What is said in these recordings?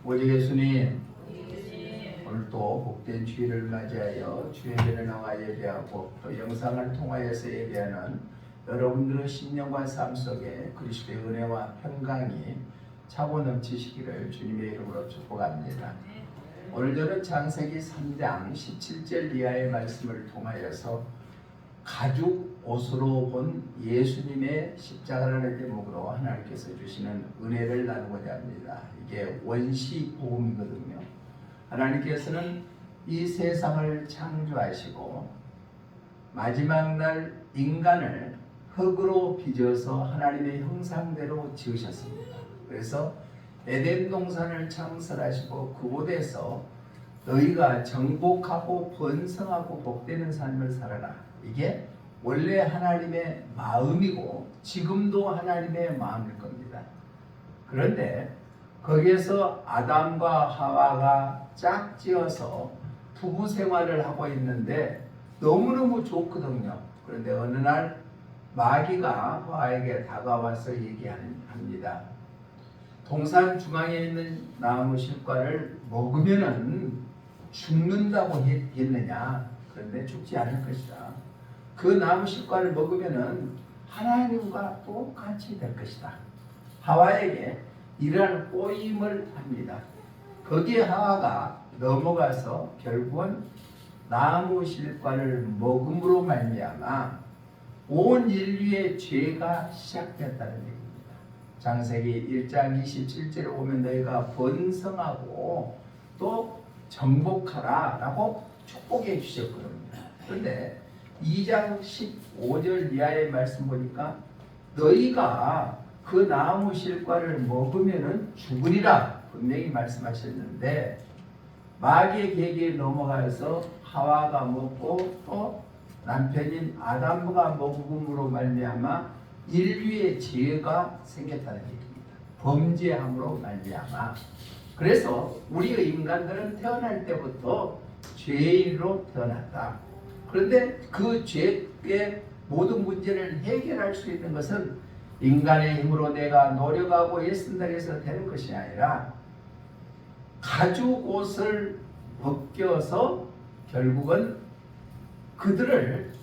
오직 예수님, 오늘도 복된 주일을 맞이하여 주일에 나와 예배하고 또 영상을 통하여서 예배하는 여러분들의 신령과 삶 속에 그리스도의 은혜와 평강이 차고 넘치시기를 주님의 이름으로 축복합니다. 오늘 저는 창세기 3장 17절 이하의 말씀을 통하여서 가죽 옷으로 본 예수님의 십자가라는 제목으로 하나님께서 주시는 은혜를 나누고자 합니다. 이게 원시 복음이거든요. 하나님께서는 이 세상을 창조하시고 마지막 날 인간을 흙으로 빚어서 하나님의 형상대로 지으셨습니다. 그래서 에덴 동산을 창설하시고 그곳에서 너희가 정복하고 번성하고 복되는 삶을 살아라. 이게 원래 하나님의 마음이고 지금도 하나님의 마음일 겁니다. 그런데 거기에서 아담과 하와가 짝지어서 부부 생활을 하고 있는데 너무너무 좋거든요. 그런데 어느 날 마귀가 하와에게 다가와서 얘기합니다. 동산 중앙에 있는 나무 실과를 먹으면은 죽는다고 했느냐? 그런데 죽지 않을 것이다. 그 나무 실과를 먹으면은 하나님과 똑같이 될 것이다. 하와에게 이러한 꼬임을 합니다. 거기에 하와가 넘어가서 결국은 나무 실과를 먹음으로 말미암아 온 인류의 죄가 시작됐다는 얘기입니다. 창세기 1장 27절에 보면 너희가 번성하고 또 정복하라 라고 축복해 주셨거든요. 그런데 2장 15절 이하의 말씀 보니까 너희가 그 나무 실과를 먹으면 죽으리라 분명히 말씀하셨는데 마귀의 계기에 넘어가서 하와가 먹고 또 남편인 아담과 먹음으로 말미암아 인류의 죄가 생겼다는 얘기입니다. 범죄함으로 말미암아. 그래서 우리의 인간들은 태어날 때부터 죄인으로 태어났다. 그런데 그 죄의 모든 문제를 해결할 수 있는 것은 인간의 힘으로 내가 노력하고 애쓴다고 해서 되는 것이 아니라 가죽 옷을 벗겨서 결국은 그들을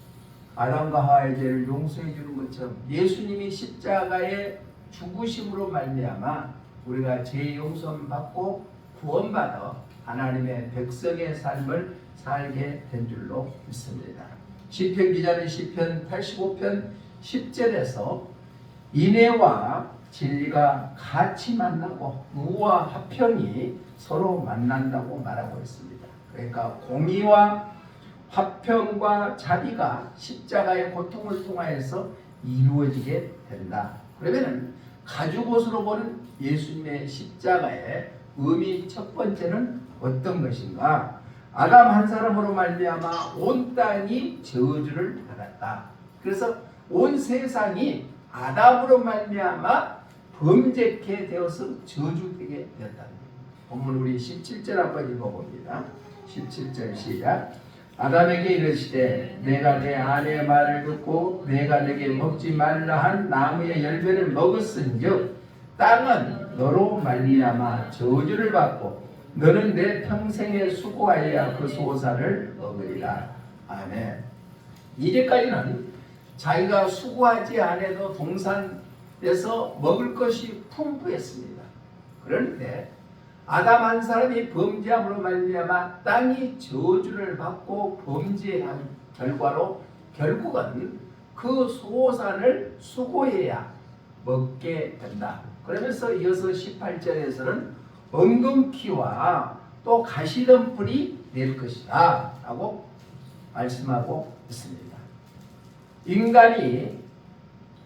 아담과 하와의 죄를 용서해 주는 것처럼 예수님이 십자가의 죽으심으로 말미암아 우리가 죄 용서를 받고 구원받아 하나님의 백성의 삶을 살게 된 줄로 믿습니다. 시편 기자는 시편 85편 10절에서 인애와 진리가 같이 만나고 의와 화평이 서로 만난다고 말하고 있습니다. 그러니까 공의와 화평과 자비가 십자가의 고통을 통하여서 이루어지게 된다. 그러면 가죽옷으로 보는 예수님의 십자가의 의미 첫 번째는 어떤 것인가? 아담 한 사람으로 말미암아 온 땅이 저주를 받았다. 그래서 온 세상이 아담으로 말미암아 범죄케 되어서 저주되게 되었다. 본문 우리 17절 한번 읽어봅니다. 17절 시작. 아담에게 이르시되 내가 내 아내의 말을 듣고 내가 내게 먹지 말라 한 나무의 열매를 먹었은즉 땅은 너로 말미암아 저주를 받고 너는 내 평생에 수고하여야 그 소산을 먹으리라. 아멘. 이제까지는 자기가 수고하지 않아도 동산에서 먹을 것이 풍부했습니다. 그런데 아담 한 사람이 범죄함으로 말미암아 땅이 저주를 받고 범죄한 결과로 결국은 그 소산을 수고해야 먹게 된다. 그러면서 이어서 18절에서는 엉겅퀴와 또 가시덤불이 낼 것이다 라고 말씀하고 있습니다. 인간이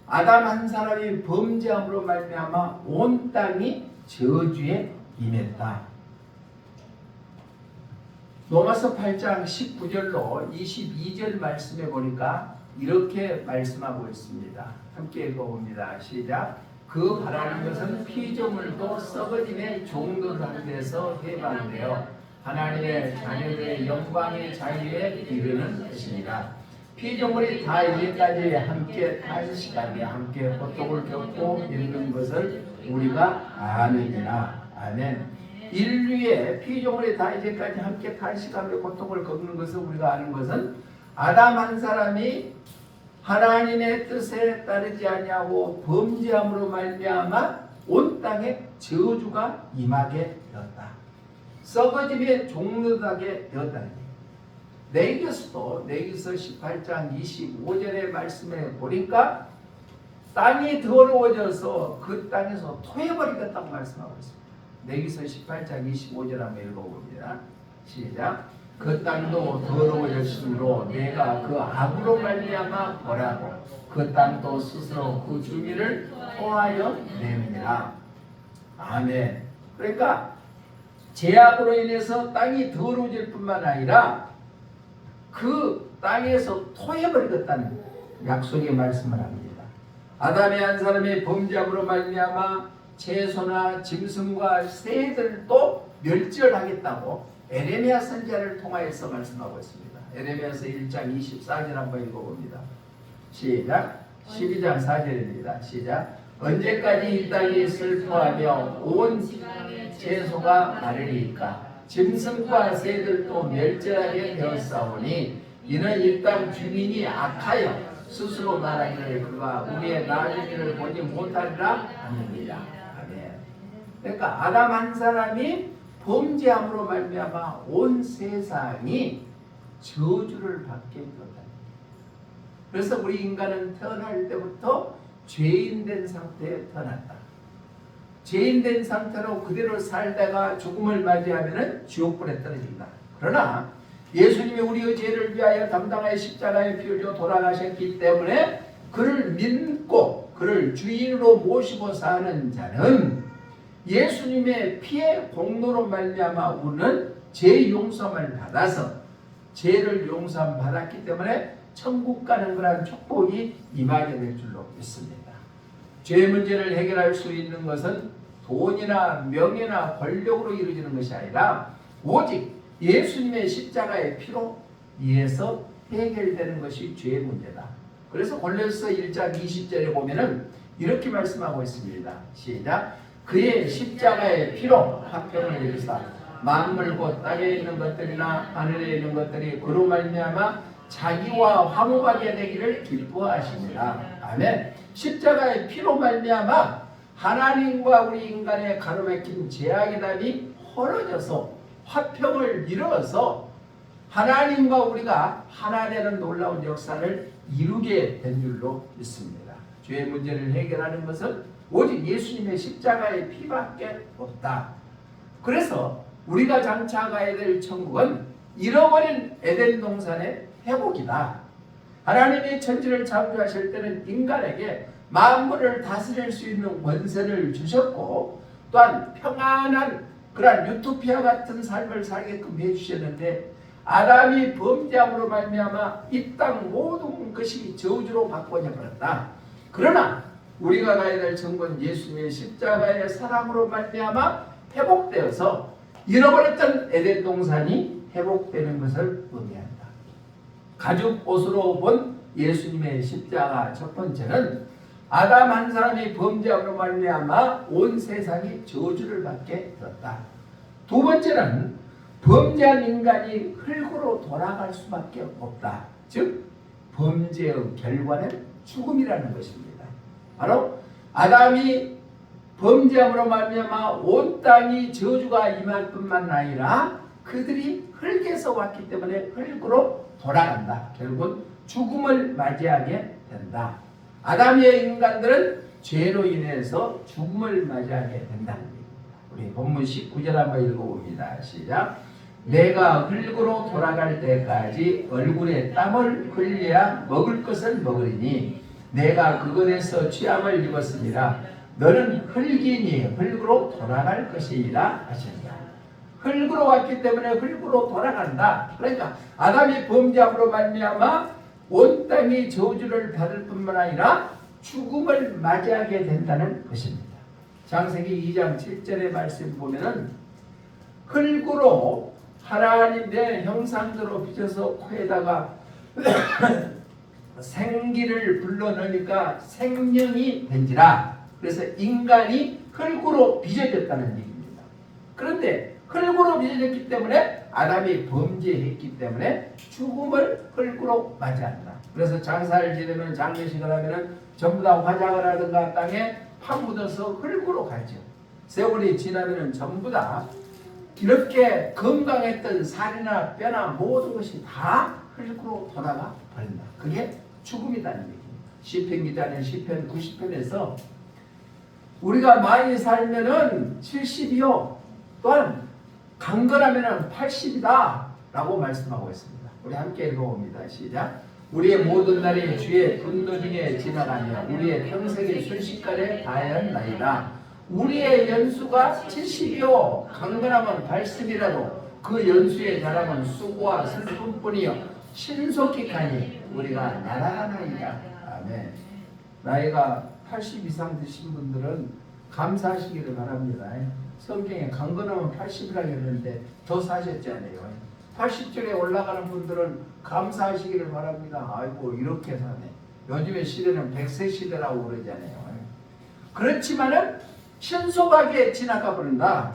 아담 한 사람이 범죄함으로 말미암아 온 땅이 저주에 임했다. 로마서 8장 19절로 22절 말씀해 보니까 이렇게 말씀하고 있습니다. 함께 읽어봅니다. 시작. 그 바라는 것은 피조물도 썩어짐의 종도를 하는 데서 해방되어 하나님의 자녀들의 영광의 자유에 이르는 것입니다. 피조물이 다 이제까지 함께 탄식하며 함께 고통을 겪고 있는 것을 우리가 아느니라. 아멘. 인류의 피조물이 다 이제까지 함께 탄식하며 고통을 겪는 것을 우리가 아는 것은 아담 한 사람이 하나님의 뜻에 따르지 아니하고 범죄함으로 말미암아 온 땅에 저주가 임하게 되었다. 썩어짐에 종료하게 되었다는 얘기예요. 레위기서도 레위기서 18장 25절의 말씀에 보니까 땅이 더러워져서 그 땅에서 토해버리겠다고 말씀하고 있습니다. 레위기서 18장 25절 한번 읽어봅니다. 시작. 그 땅도 더러워졌으므로 내가 그 악으로 말미암아 벌하고 그 땅도 스스로 그 주민을 토하여 내느니라. 아멘. 그러니까 죄악으로 인해서 땅이 더러워질 뿐만 아니라 그 땅에서 토해버리겠다는 약속의 말씀을 합니다. 아담의 한 사람의 범죄함으로 말미암아 채소나 짐승과 새들도 멸절하겠다고 에레미야 선지자를 통하여서 말씀하고 있습니다. 에레미야서 1장 24절 한번 읽어봅니다. 시작. 12장 4절입니다. 시작. 언제까지 이 땅이 슬퍼하며 온 채소가 마르리까? 짐승과 새들도 멸절하게 되었사오니 이는 이 땅 주민이 악하여 스스로 말하기를 그가 우리의 나중 일을 보지 못하리라 하느니라. 아멘. 그러니까 아담 한 사람이 범죄함으로 말미암아 온 세상이 저주를 받게 되었다. 그래서 우리 인간은 태어날 때부터 죄인된 상태에 태어났다. 죄인된 상태로 그대로 살다가 죽음을 맞이하면 지옥불에 떨어진다. 그러나 예수님이 우리의 죄를 위하여 담당하여 십자가에 피 흘려 돌아가셨기 때문에 그를 믿고 그를 주인으로 모시고 사는 자는 예수님의 피의 공로로 말미암아 우리는 죄 용서함을 받아서 죄를 용서함 받았기 때문에 천국 가는 그런 축복이 임하게 될 줄로 믿습니다. 죄 문제를 해결할 수 있는 것은 돈이나 명예나 권력으로 이루어지는 것이 아니라 오직 예수님의 십자가의 피로 인해서 해결되는 것이 죄의 문제다. 그래서 골로새 1장 20절에 보면은 이렇게 말씀하고 있습니다. 시작. 그의 십자가의 피로 화평을 이루사 만물 곧 땅에 있는 것들이나 하늘에 있는 것들이 그로 말미암아 자기와 화목하게 되기를 기뻐하십니다. 아멘. 십자가의 피로 말미암아 하나님과 우리 인간의 가로막힌 죄악의 담이 헐어져서 화평을 이루어서 하나님과 우리가 하나 되는 놀라운 역사를 이루게 된 줄로 믿습니다. 죄의 문제를 해결하는 것은 오직 예수님의 십자가의 피밖에 없다. 그래서 우리가 장차 가야 될 천국은 잃어버린 에덴 동산의 회복이다. 하나님이 천지를 창조하실 때는 인간에게 만물을 다스릴 수 있는 권세를 주셨고 또한 평안한 그런 유토피아 같은 삶을 살게끔 해주셨는데 아담이 범죄함으로 말미암아 이 땅 모든 것이 저주로 바꿔져 버렸다. 그러나 우리가 가야 될 천국은 예수님의 십자가의 사랑으로 말미암아 회복되어서 잃어버렸던 에덴 동산이 회복되는 것을 의미한다. 가죽 옷으로 본 예수님의 십자가 첫 번째는 아담 한 사람이 범죄함으로 말미암아 온 세상이 저주를 받게 되었다. 두 번째는 범죄한 인간이 흙으로 돌아갈 수밖에 없다. 즉 범죄의 결과는 죽음이라는 것입니다. 바로 아담이 범죄함으로 말미암아 온 땅이 저주가 임할 뿐만 아니라 그들이 흙에서 왔기 때문에 흙으로 돌아간다. 결국은 죽음을 맞이하게 된다. 아담의 인간들은 죄로 인해서 죽음을 맞이하게 된다는 얘기입니다. 우리 본문 19절 한번 읽어봅니다. 시작. 내가 흙으로 돌아갈 때까지 얼굴에 땀을 흘려야 먹을 것을 먹으리니 내가 그것에서 취함을 입었으니라. 너는 흙이니 흙으로 돌아갈 것이라 하신다. 흙으로 왔기 때문에 흙으로 돌아간다. 그러니까 아담이 범죄함으로 말미암아 온 땅이 저주를 받을 뿐만 아니라 죽음을 맞이하게 된다는 것입니다. 창세기 2장 7절의 말씀 보면은 흙으로 하나님의 형상대로 빚어서 코에다가 생기를 불러넣으니까 생명이 된지라. 그래서 인간이 흙으로 빚어졌다는 얘기입니다. 그런데 흙으로 빚어졌기 때문에 아담이 범죄했기 때문에 죽음을 흙으로 맞이한다. 그래서 장사를 지내면 장례식을 하면은 전부 다 화장을 하든가 땅에 파묻어서 흙으로 가죠. 세월이 지나면은 전부 다 이렇게 건강했던 살이나 뼈나 모든 것이 다 흙으로 돌아가 버린다. 그게 죽음이라는 얘기입니다. 시편 기자는 시편 90편에서 우리가 많이 살면은 70이요. 또한 강건하면은 80이다 라고 말씀하고 있습니다. 우리 함께 읽어봅니다. 시작. 우리의 모든 날이 주의 분노 중에 지나가며 우리의 평생이 순식간에 다하였나이다. 우리의 연수가 70이요 강건하면 80이라도 그 연수의 자랑은 수고와 슬픔뿐이요 신속히 가니 우리가 날아가나이다. 아멘. 나이가 80 이상 되신 분들은 감사하시기를 바랍니다. 성경에 강건하면 80이라고 했는데 더 사셨잖아요. 80절에 올라가는 분들은 감사하시기를 바랍니다. 아이고 이렇게 사네. 요즘의 시대는 100세 시대라고 그러잖아요. 그렇지만은 신속하게 지나가 버린다.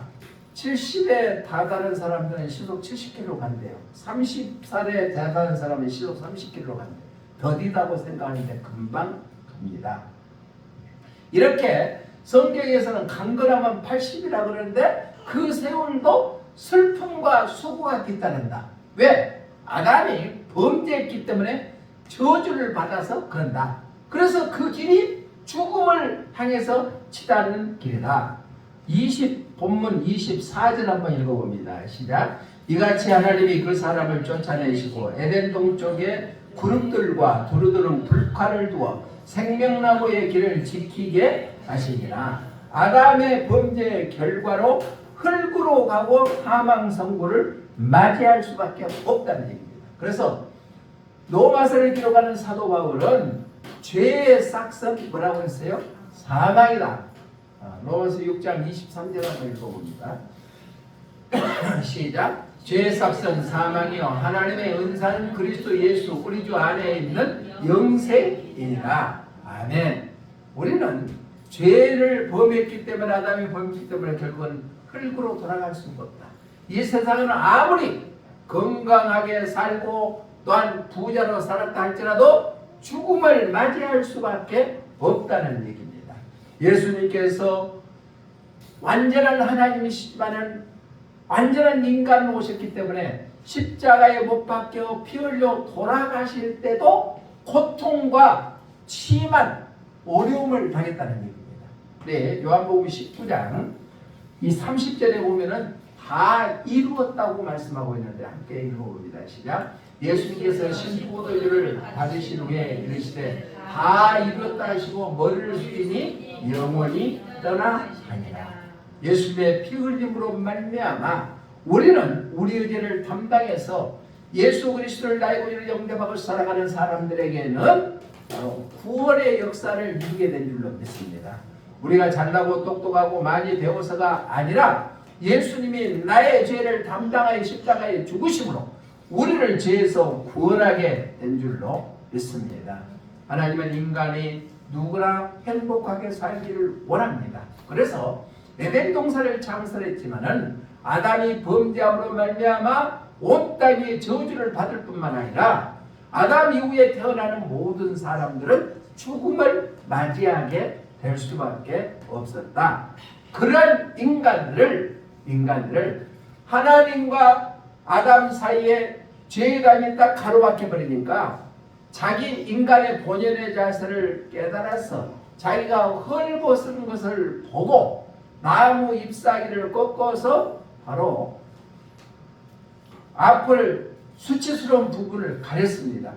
70에 다다른 사람들은 시속 70km 간대요. 30살에 다다른 사람은 시속 30km 간대요. 더디다고 생각하는데 금방 갑니다. 이렇게 성경에서는 강건하면 80이라 그러는데 그 세월도 슬픔과 수고가 뒤따른다. 왜? 아담이 범죄했기 때문에 저주를 받아서 그런다. 그래서 그 길이 죽음을 향해서 치닫는 길이다. 본문 24절 한번 읽어봅니다. 시작. 이같이 하나님이 그 사람을 쫓아내시고 에덴 동쪽에 구름들과 두루두른 불칼을 두어 생명나무의 길을 지키게 하시니라. 아담의 범죄의 결과로 흙으로 가고 사망선고를 맞이할 수밖에 없다는 얘기입니다. 그래서 로마서를 기록하는 사도 바울은 죄의 싹은 뭐라고 했어요? 사망이다. 로마서 6장 23절 한번 읽어봅니다. 시작. 죄의 싹은 사망이요 하나님의 은사는 그리스도 예수 우리 주 안에 있는 영생이니라. 아멘. 우리는 죄를 범했기 때문에 아담이 범했기 때문에 결국은 흙으로 돌아갈 수가 없다. 이 세상은 아무리 건강하게 살고 또한 부자로 살았다 할지라도 죽음을 맞이할 수밖에 없다는 얘기입니다. 예수님께서 완전한 하나님이시지만은 완전한 인간으로 오셨기 때문에 십자가에 못 박혀 피 흘려 돌아가실 때도 고통과 심한 어려움을 당했다는 얘기입니다. 네, 요한복음 19장 이 30절에 보면은 다 이루었다고 말씀하고 있는데 함께 읽어봅니다. 시작. 예수님께서 신포도주를 받으신 후에 이르시되 다 이루었다 하시고 머리를 숙이니 영원히 떠나가니라. 예수님의 피 흘림으로 말미암아 우리는 우리의 죄를 담당해서 예수 그리스도를 나의 구주로 영접하고 살아가는 사람들에게는 바로 구원의 역사를 누리게 된 줄로 믿습니다. 우리가 잘나고 똑똑하고 많이 배워서가 아니라 예수님이 나의 죄를 담당하여 십자가에 죽으심으로 우리를 죄에서 구원하게 된 줄로 믿습니다. 하나님은 인간이 누구나 행복하게 살기를 원합니다. 그래서 에덴 동산을 창설했지만은 아담이 범죄함으로 말미암아 온 땅이 저주를 받을 뿐만 아니라 아담 이후에 태어나는 모든 사람들은 죽음을 맞이하게 될 수밖에 없었다. 그런 인간들을 하나님과 아담 사이에 죄감이 딱 가로막혀 버리니까 자기 인간의 본연의 자세를 깨달아서 자기가 헐벗은 것을 보고 나무 잎사귀를 꺾어서 바로 앞을 수치스러운 부분을 가렸습니다.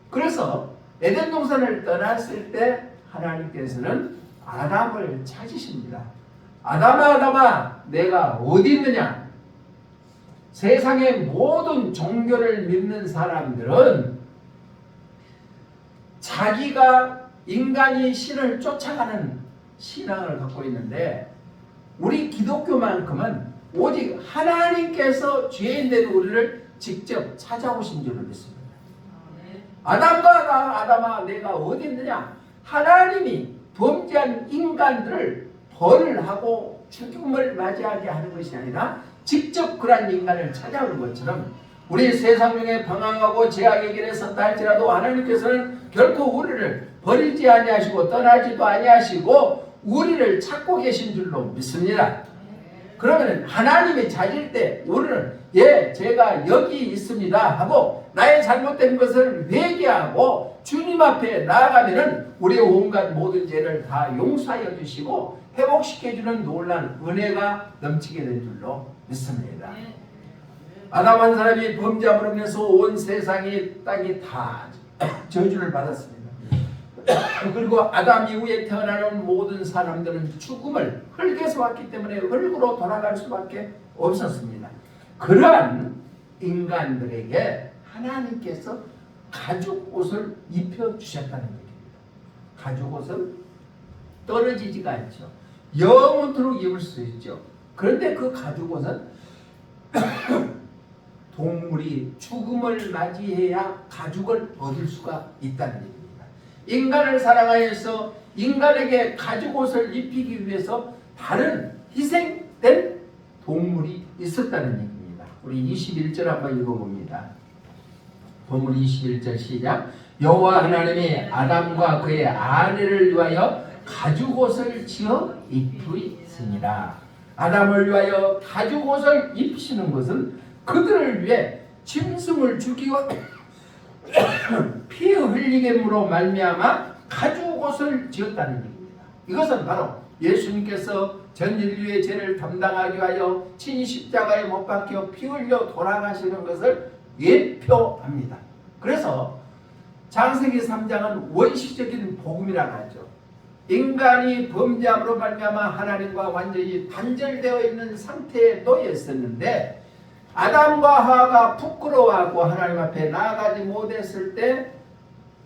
그래서 에덴 동산을 떠났을 때 하나님께서는 아담을 찾으십니다. 아담아 내가 어디 있느냐? 세상의 모든 종교를 믿는 사람들은 자기가 인간이 신을 쫓아가는 신앙을 갖고 있는데 우리 기독교만큼은 오직 하나님께서 죄인된 우리를 직접 찾아오신 줄로 믿습니다. 아담아 내가 어디 있느냐? 하나님이 범죄한 인간들을 벌을 하고 죽음을 맞이하게 하는 것이 아니라 직접 그러한 인간을 찾아오는 것처럼 우리 세상 중에 방황하고 죄악의 길에 섰다 할지라도 하나님께서는 결코 우리를 버리지 아니하시고 떠나지도 아니하시고 우리를 찾고 계신 줄로 믿습니다. 그러면 하나님이 찾을 때 우리는 제가 여기 있습니다 하고 나의 잘못된 것을 회개하고 주님 앞에 나아가면은 우리의 온갖 모든 죄를 다 용서하여 주시고 회복시켜주는 놀라운 은혜가 넘치게 된 줄로 믿습니다. 아담 한 사람이 범죄함으로 인해서 온 세상이 땅이 다 저주를 받았습니다. 그리고 아담 이후에 태어나는 모든 사람들은 죽음을 흙에서 왔기 때문에 흙으로 돌아갈 수밖에 없었습니다. 그러한 인간들에게 하나님께서 가죽옷을 입혀주셨다는 얘기입니다. 가죽옷은 떨어지지가 않죠. 영원토록 입을 수 있죠. 그런데 그 가죽옷은 동물이 죽음을 맞이해야 가죽을 얻을 수가 있다는 얘기입니다. 인간을 사랑하여서 인간에게 가죽옷을 입히기 위해서 다른 희생된 동물이 있었다는 얘기입니다. 우리 21절 한번 읽어봅니다. 본문 21절 시작. 여호와 하나님이 아담과 그의 아내를 위하여 가죽옷을 지어 입히시니라. 아담을 위하여 가죽옷을 입히시는 것은 그들을 위해 짐승을 죽이고 피 흘리게므로 말미암아 가죽옷을 지었다는 얘기입니다. 이것은 바로 예수님께서 전 인류의 죄를 담당하기 위하여 친히 십자가에 못 박혀 피 흘려 돌아가시는 것을 예표합니다. 그래서 창세기 3장은 원시적인 복음이라고 하죠. 인간이 범죄함으로 말미암아 하나님과 완전히 단절되어 있는 상태에 놓여 있었는데 아담과 하와가 부끄러워하고 하나님 앞에 나아가지 못했을 때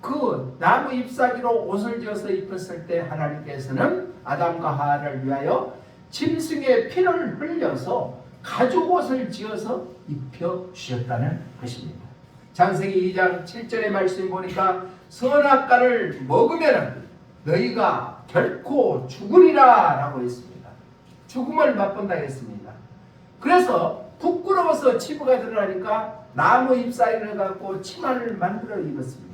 그 나무 잎사귀로 옷을 지어서 입었을 때 하나님께서는 아담과 하와를 위하여 짐승의 피를 흘려서 가죽옷을 지어서 입혀주셨다는 것입니다. 창세기 2장 7절의 말씀 보니까 선악과를 먹으면 너희가 결코 죽으리라 라고 했습니다. 죽음을 맛본다 했습니다. 그래서 부끄러워서 치부가 드러나니까 나무 잎사귀를 갖고 치마를 만들어 입었습니다.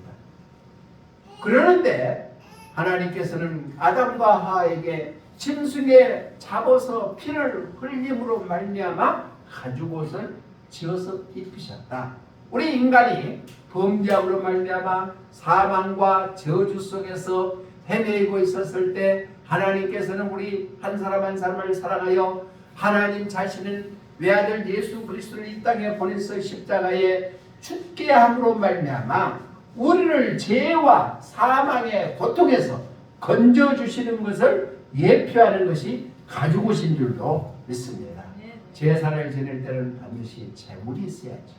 그러는데 하나님께서는 아담과 하와에게 짐승에 잡아서 피를 흘림으로 말미암아 가죽옷을 지어서 입히셨다. 우리 인간이 범죄함으로 말미암아 사망과 저주 속에서 헤매고 있었을 때 하나님께서는 우리 한 사람 한 사람을 사랑하여 하나님 자신은 외아들 예수 그리스도를 이 땅에 보내서 십자가에 죽게 함으로 말미암아 우리를 죄와 사망의 고통에서 건져주시는 것을 예표하는 것이 가죽옷인 줄로 믿습니다. 제사를 지낼 때는 반드시 제물이 있어야죠.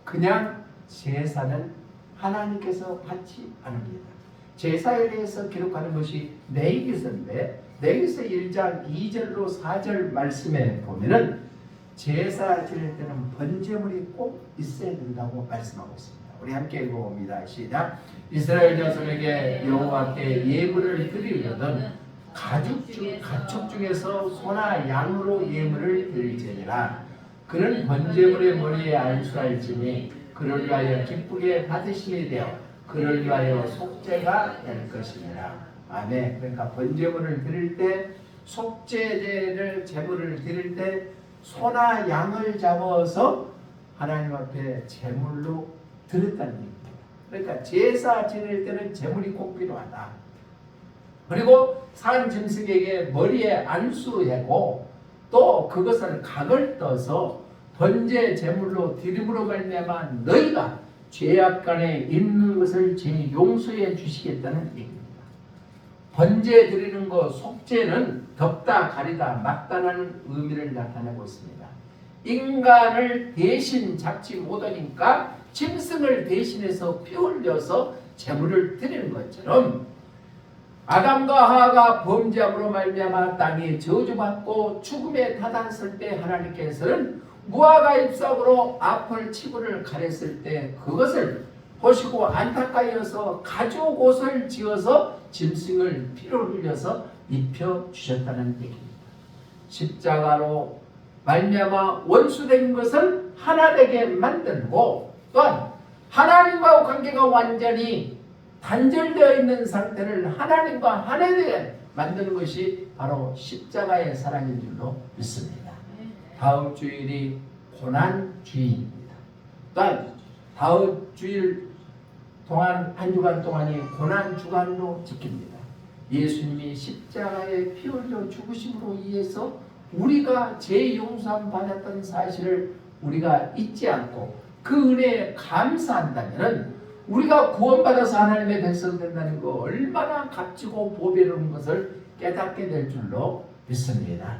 그냥 제사는 하나님께서 받지 않습니다. 제사에 대해서 기록하는 것이 레위기서인데 레위기서 1장 2절로 4절 말씀에 보면은 제사 지낼 때는 번제물이 꼭 있어야 된다고 말씀하고 있습니다. 우리 함께 읽어봅니다. 시작. 이스라엘 자손에게 여호와께 예물을 드리려던 가축 중에서 소나 양으로 예물을 드릴지니라. 그는 번제물의 머리에 안수할지니 그를 위하여 기쁘게 받으심이 되어 그를 위하여 속죄가 될 것이니라. 아멘. 그러니까 번제물을 드릴 때 속죄제를 제물을 드릴 때 소나 양을 잡아서 하나님 앞에 제물로 드렸다는 얘기입니다. 그러니까 제사 지낼 때는 제물이 꼭 필요하다. 그리고 산 짐승에게 머리에 안수하고 또 그것을 각을 떠서 번제 제물로 드림으로 말미암아 너희가 죄악간에 있는 것을 죄 용서해 주시겠다는 얘기입니다. 번제 드리는 것 속죄는 덮다 가리다 막다라는 의미를 나타내고 있습니다. 인간을 대신 잡지 못하니까 짐승을 대신해서 피 흘려서 제물을 드리는 것처럼 아담과 하와가 범죄함으로 말미암아 땅이 저주받고 죽음에 다다랐을 때 하나님께서는 무화과 잎사귀로 앞을 치부를 가렸을 때 그것을 보시고 안타까이어서 가죽옷을 지어서 짐승을 피로 흘려서 입혀주셨다는 얘기입니다. 십자가로 말미암아 원수된 것을 하나 되게 만들고, 또한 하나님과 관계가 완전히 단절되어 있는 상태를 하나님과 하나 되게 만드는 것이 바로 십자가의 사랑인 줄로 믿습니다. 다음 주일이 고난주일입니다. 또한 다음 주일 동안 한 주간 동안이 고난주간으로 지킵니다. 예수님이 십자가에 피 흘려 죽으심으로 인해서 우리가 죄 용서함 받았던 사실을 우리가 잊지 않고 그 은혜에 감사한다면 우리가 구원받아서 하나님의 백성 된다는 거 얼마나 값지고 보배로운 것을 깨닫게 될 줄로 믿습니다.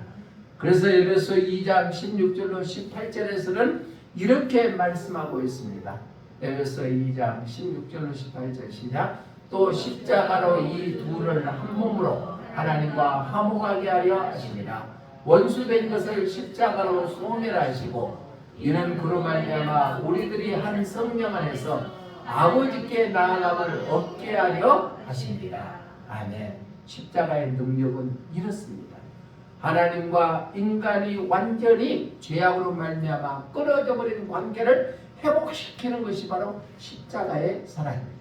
그래서 에베소 2장 16절로 18절에서는 이렇게 말씀하고 있습니다. 에베소 2장 16절로 18절 시작. 또 십자가로 이 둘을 한 몸으로 하나님과 화목하게 하려 하십니다. 원수된 것을 십자가로 소멸하시고 이는 그로 말미암아 우리들이 한 성령 안에서 아버지께 나아감을 얻게 하려 하십니다. 아멘. 십자가의 능력은 이렇습니다. 하나님과 인간이 완전히 죄악으로 말미암아 끊어져 버린 관계를 회복시키는 것이 바로 십자가의 사랑입니다.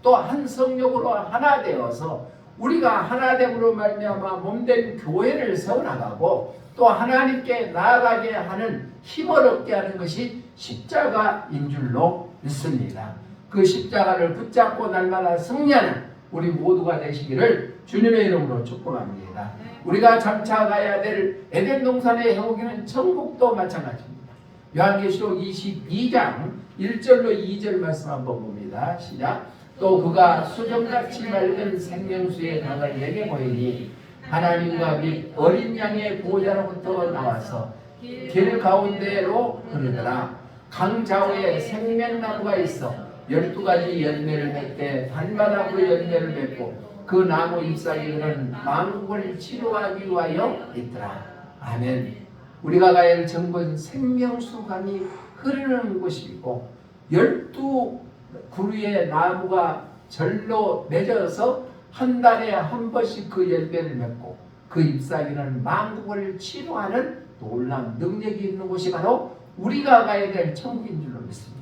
또 한 성령으로 하나 되어서 우리가 하나됨으로 말미암아 몸된 교회를 세워나가고 또 하나님께 나아가게 하는 힘을 얻게 하는 것이 십자가인 줄로 믿습니다. 그 십자가를 붙잡고 날마다 승리하는 우리 모두가 되시기를 주님의 이름으로 축복합니다. 우리가 장차 가야 될 에덴 동산의 해오기는 천국도 마찬가지입니다. 요한계시록 22장 1절로 2절 말씀 한번 봅니다. 시작. 또 그가 수정같이 맑은 생명수의 강을 내게 보이니 하나님과 및 어린 양의 보호자로부터 나와서 길 가운데로 흐르더라. 강 좌우에 생명나무가 있어 12가지 열매를 맺되 달마다 그 열매를 맺고 그 나무 잎사귀는 만국을 치료하기 위하여 있더라. 아멘. 우리가 가야 할 정본 생명수강이 흐르는 곳이고 12그루의 나무가 절로 맺어서 한 달에 한 번씩 그 열매를 맺고 그 잎사귀는 만국을 치료하는 놀라운 능력이 있는 곳이 바로 우리가 가야 될 천국인 줄로 믿습니다.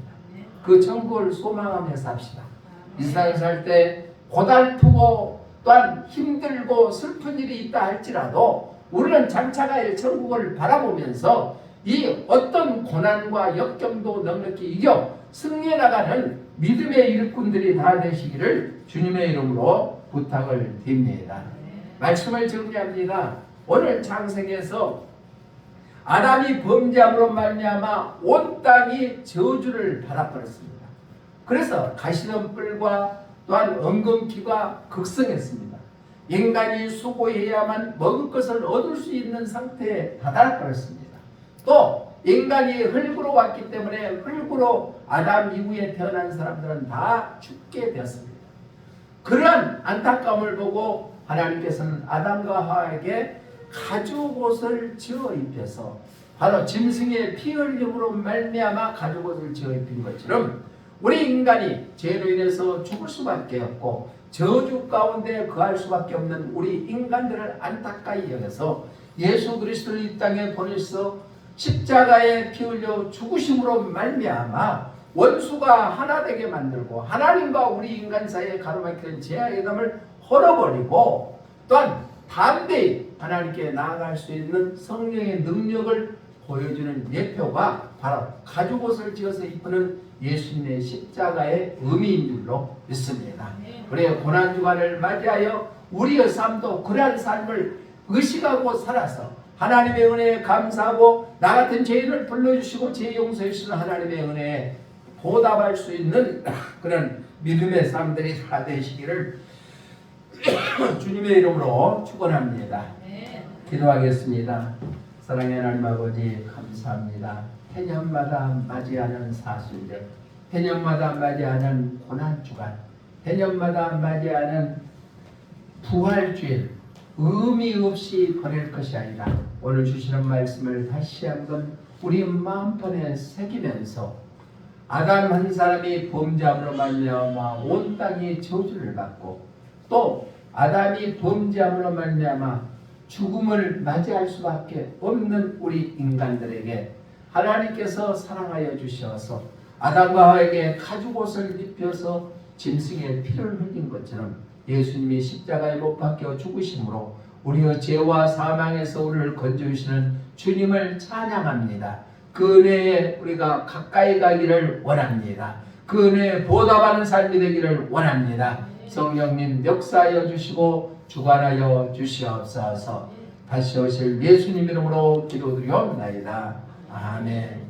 그 천국을 소망하며 삽시다. 이 세상에 살 때 고달프고 또한 힘들고 슬픈 일이 있다 할지라도 우리는 장차 가야 천국을 바라보면서 이 어떤 고난과 역경도 넉넉히 이겨 승리해 나가는 믿음의 일꾼들이 다 되시기를 주님의 이름으로 부탁을 드립니다. 말씀을 정리합니다. 오늘 창세기에서 아담이 범죄함으로 말미암아 온 땅이 저주를 받아버렸습니다. 그래서 가시덤불과 또한 엉겅퀴가 극성했습니다. 인간이 수고해야만 먹을 것을 얻을 수 있는 상태에 다다랐습니다. 또 인간이 흙으로 왔기 때문에 흙으로 아담 이후에 태어난 사람들은 다 죽게 되었습니다. 그러한 안타까움을 보고 하나님께서는 아담과 하와에게 가죽옷을 지어 입혀서 바로 짐승의 피 흘림으로 말미암아 가죽옷을 지어 입힌 것처럼 우리 인간이 죄로 인해서 죽을 수밖에 없고 저주 가운데 거할 수밖에 없는 우리 인간들을 안타까이 여겨서 예수 그리스도를 이 땅에 보내서 십자가에 피 흘려 죽으심으로 말미암아 원수가 하나 되게 만들고 하나님과 우리 인간 사이에 가로막히는 죄악의 담을 헐어버리고 또한 담대히 하나님께 나아갈 수 있는 성령의 능력을 보여주는 예표가 바로 가죽옷을 지어서 입는 예수님의 십자가의 의미인 줄로 믿습니다. 그래야 고난주간을 맞이하여 우리의 삶도 그러한 삶을 의식하고 살아서 하나님의 은혜에 감사하고 나 같은 죄인을 불러주시고 죄 용서해 주시는 하나님의 은혜에 보답할 수 있는 그런 믿음의 삶들이 다 되시기를 주님의 이름으로 축원합니다. 기도하겠습니다. 사랑의 하나님 아버지 감사합니다. 해년마다 맞이하는 사순절, 해년마다 맞이하는 고난주간, 해년마다 맞이하는 부활주일 의미 없이 보낼 것이 아니라 오늘 주시는 말씀을 다시 한번 우리 마음판에 새기면서 아담 한 사람이 범죄함으로 말미암아 온 땅이 저주를 받고 또 아담이 범죄함으로 말미암아 죽음을 맞이할 수밖에 없는 우리 인간들에게 하나님께서 사랑하여 주셔서 아담과 하와에게 가죽옷을 입혀서 짐승의 피를 흘린 것처럼 예수님이 십자가에 못 박혀 죽으심으로 우리의 죄와 사망에서 우리를 건져주시는 주님을 찬양합니다. 그 은혜에 우리가 가까이 가기를 원합니다. 그 은혜에 보답하는 삶이 되기를 원합니다. 성령님 역사하여 주시고 주관하여 주시옵소서. 다시 오실 예수님 이름으로 기도드리옵나이다. 아멘.